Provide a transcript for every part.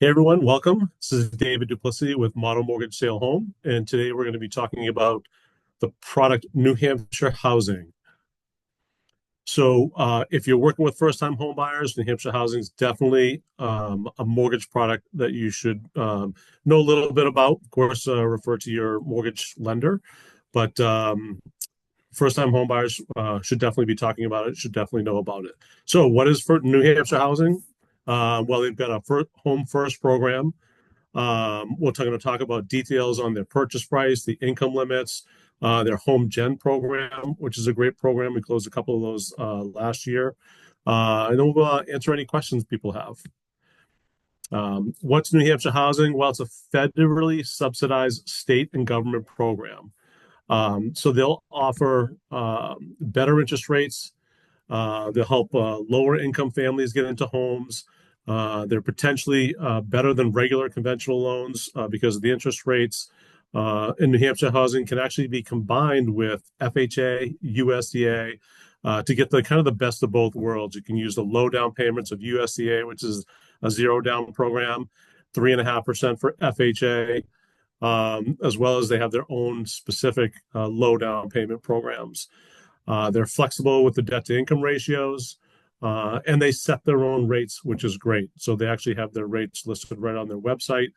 Hey everyone, welcome. This is David Duplessis with Model Mortgage Sale Home, and today we're going to be talking about the product New Hampshire Housing. If you're working with first-time home buyers, New Hampshire Housing is definitely a mortgage product that you should know a little bit about. Of course, refer to your mortgage lender, but first-time home buyers should definitely be talking about it, should definitely know about it. So, what is for New Hampshire Housing? Well, they've got a HomeFirst program. We're going to talk about details on their purchase price, the income limits, their home gen program, which is a great program. We closed a couple of those last year. And then we'll answer any questions people have. What's New Hampshire Housing? Well, it's a federally subsidized state and government program. So they'll offer better interest rates. They'll help lower income families get into homes. They're potentially better than regular conventional loans because of the interest rates. In New Hampshire Housing can actually be combined with FHA, USDA to get the kind of the best of both worlds. You can use the low down payments of USDA, which is a zero down program, 3.5% for FHA, as well as they have their own specific low down payment programs. They're flexible with the debt to income ratios, and they set their own rates, which is great. So they actually have their rates listed right on their website,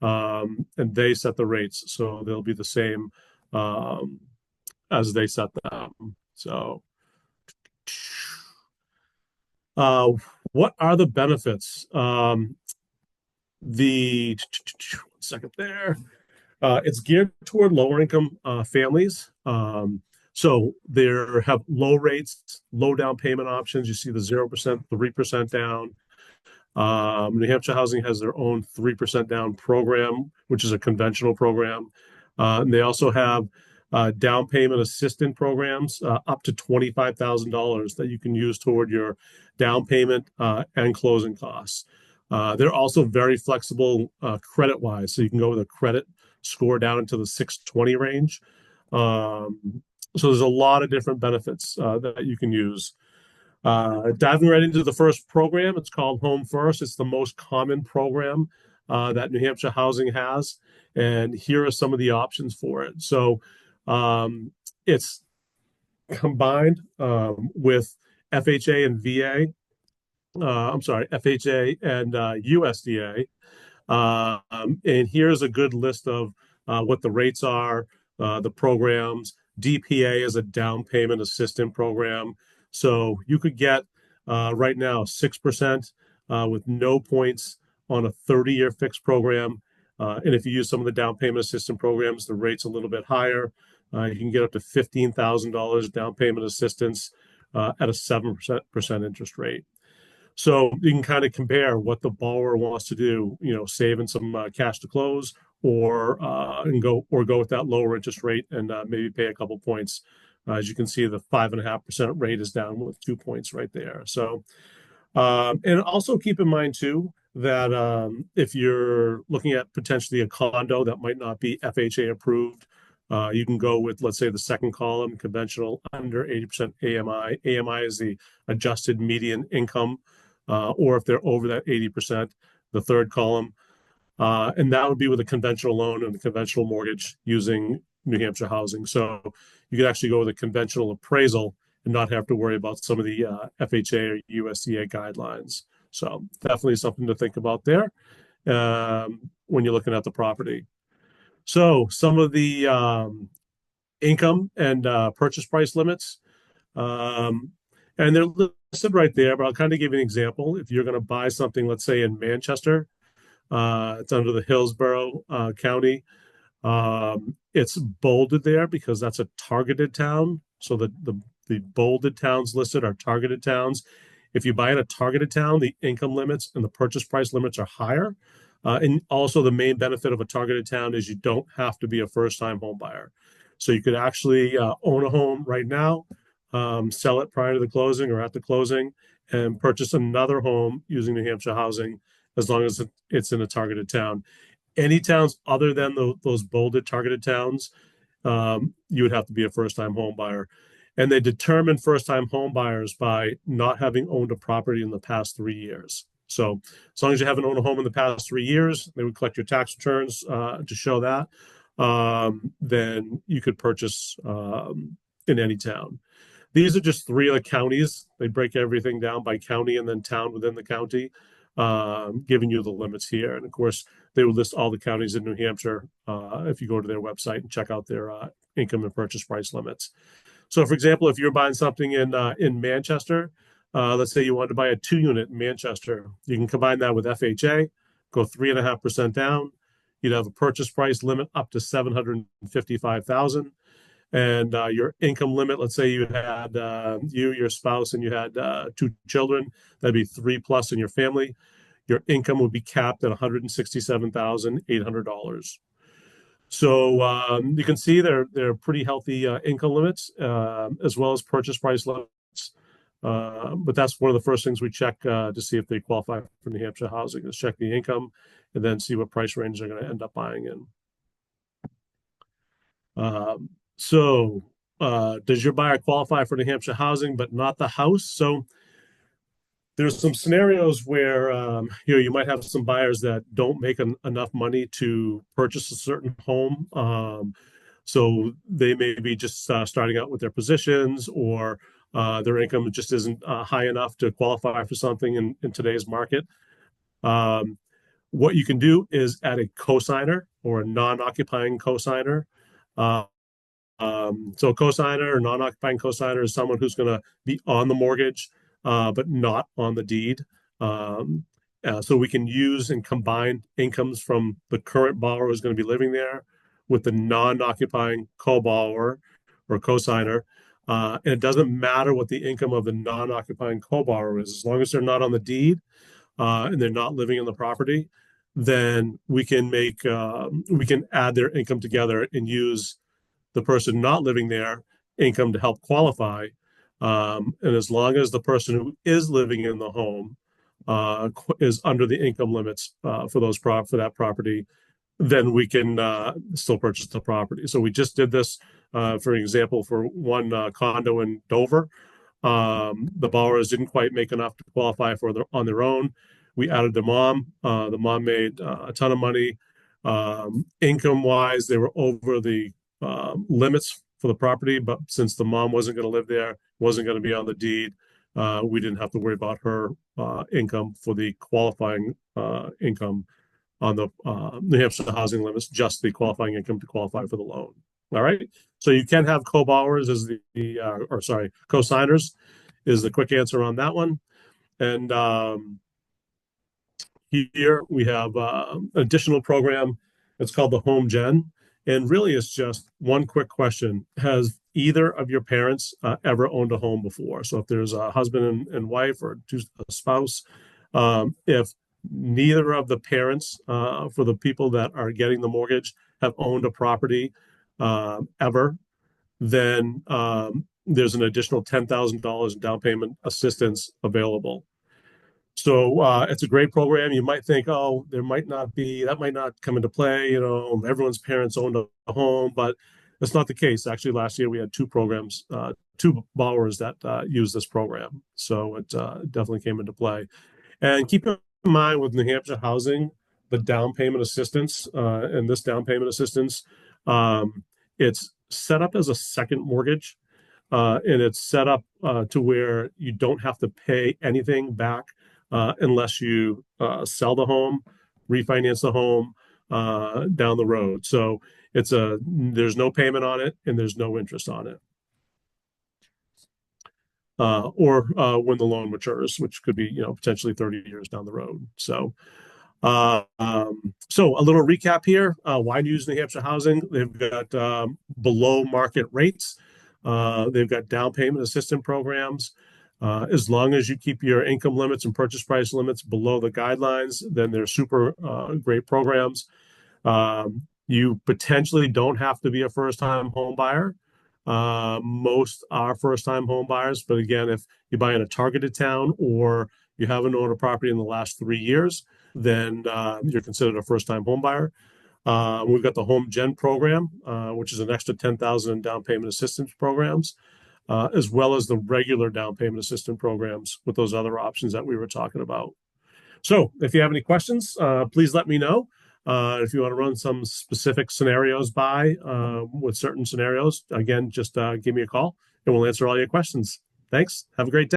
and they set the rates. So they'll be the same as they set them. So, uh, what are the benefits? The one second there. It's geared toward lower income families. So there have low rates, low down payment options. You see the 0%, 3% down. New Hampshire Housing has their own 3% down program, which is a conventional program. And they also have down payment assistance programs up to $25,000 that you can use toward your down payment and closing costs. They're also very flexible credit wise. So you can go with a credit score down into the 620 range. So there's a lot of different benefits that you can use. Diving right into the first program, it's called HomeFirst. It's the most common program that New Hampshire Housing has, and here are some of the options for it. So it's combined with FHA and VA. I'm sorry, FHA and USDA. And here's a good list of what the rates are, the programs. DPA is a down payment assistance program. So you could get right now 6% with no points on a 30-year fixed program. And if you use some of the down payment assistance programs, the rate's a little bit higher. You can get up to $15,000 down payment assistance at a 7% interest rate. So you can kind of compare what the borrower wants to do, saving some cash to close, or go with that lower interest rate and maybe pay a couple points. As you can see, the 5.5% rate is down with 2 points right there. So, and also keep in mind too that if you're looking at potentially a condo that might not be FHA approved, you can go with, let's say, the second column, conventional under 80% AMI. AMI is the adjusted median income, or if they're over that 80%, the third column. And that would be with a conventional loan and a conventional mortgage using New Hampshire Housing. So you could actually go with a conventional appraisal and not have to worry about some of the FHA or USDA guidelines. So definitely something to think about there when you're looking at the property. So some of the income and purchase price limits. And they're listed right there, but I'll kind of give you an example. If you're going to buy something, let's say in Manchester, it's under the Hillsborough County. It's bolded there because that's a targeted town. So the bolded towns listed are targeted towns. If you buy in a targeted town, the income limits and the purchase price limits are higher. And also the main benefit of a targeted town is you don't have to be a first-time home buyer. So you could actually own a home right now, sell it prior to the closing or at the closing, and purchase another home using New Hampshire Housing as long as it's in a targeted town. Any towns other than those bolded targeted towns, you would have to be a first-time home buyer. And they determine first-time home buyers by not having owned a property in the past 3 years. So as long as you haven't owned a home in the past 3 years, they would collect your tax returns to show that. Then you could purchase in any town. These are just three of the counties. They break everything down by county and then town within the county, giving you the limits here. And of course, they will list all the counties in New Hampshire if you go to their website and check out their income and purchase price limits. So, for example, if you're buying something in Manchester, let's say you wanted to buy a 2-unit in Manchester, you can combine that with FHA, go 3.5% down. You'd have a purchase price limit up to $755,000. And your income limit, let's say you had you, your spouse, and you had 2 children, that'd be 3 plus in your family. Your income would be capped at $167,800. So you can see they're pretty healthy income limits as well as purchase price limits. But that's one of the first things we check to see if they qualify for New Hampshire housing is check the income and then see what price range they're going to end up buying in. So does your buyer qualify for New Hampshire housing but not the house? So there's some scenarios where you might have some buyers that don't make enough money to purchase a certain home. So they may be just starting out with their positions, or their income just isn't high enough to qualify for something in today's market. What you can do is add a cosigner or a non-occupying cosigner. So a cosigner or non-occupying cosigner is someone who's going to be on the mortgage, but not on the deed. So we can use and combine incomes from the current borrower who's going to be living there with the non-occupying co-borrower or cosigner. And it doesn't matter what the income of the non-occupying co-borrower is, as long as they're not on the deed and they're not living in the property, then we can add their income together and use the person not living there income to help qualify. And as long as the person who is living in the home is under the income limits for that property, then we can still purchase the property. So we just did this, for example, for one condo in Dover. The borrowers didn't quite make enough to qualify on their own. We added the mom. The mom made a ton of money. Income-wise, they were over the limits for the property, but since the mom wasn't going to live there, wasn't going to be on the deed, we didn't have to worry about her income for the qualifying income on the New Hampshire housing limits, just the qualifying income to qualify for the loan. All right. So you can have co-borrowers as co-signers is the quick answer on that one. And here we have an additional program. It's called the Home Gen. And really, it's just one quick question. Has either of your parents ever owned a home before? So if there's a husband and wife or a spouse, if neither of the parents for the people that are getting the mortgage have owned a property ever, then there's an additional $10,000 in down payment assistance available. So it's a great program. You might think, oh, that might not come into play. Everyone's parents owned a home, but that's not the case. Actually, last year we had two borrowers that used this program. So it definitely came into play. And keep in mind with New Hampshire housing, the down payment assistance and this down payment assistance, it's set up as a second mortgage. And it's set up to where you don't have to pay anything back unless you sell the home, refinance the home down the road. So there's no payment on it and there's no interest on it. Or when the loan matures, which could be potentially 30 years down the road. So a little recap here. Why use New Hampshire housing? They've got below market rates. They've got down payment assistance programs. As long as you keep your income limits and purchase price limits below the guidelines, then they're super great programs. You potentially don't have to be a first-time home buyer. Most are first-time home buyers, but again, if you buy in a targeted town or you haven't owned a property in the last 3 years, then you're considered a first-time home buyer. We've got the Home Gen program, which is an extra $10,000 in down payment assistance programs, as well as the regular down payment assistance programs with those other options that we were talking about. So if you have any questions, please let me know. If you want to run some specific scenarios by with certain scenarios, again, just give me a call and we'll answer all your questions. Thanks. Have a great day.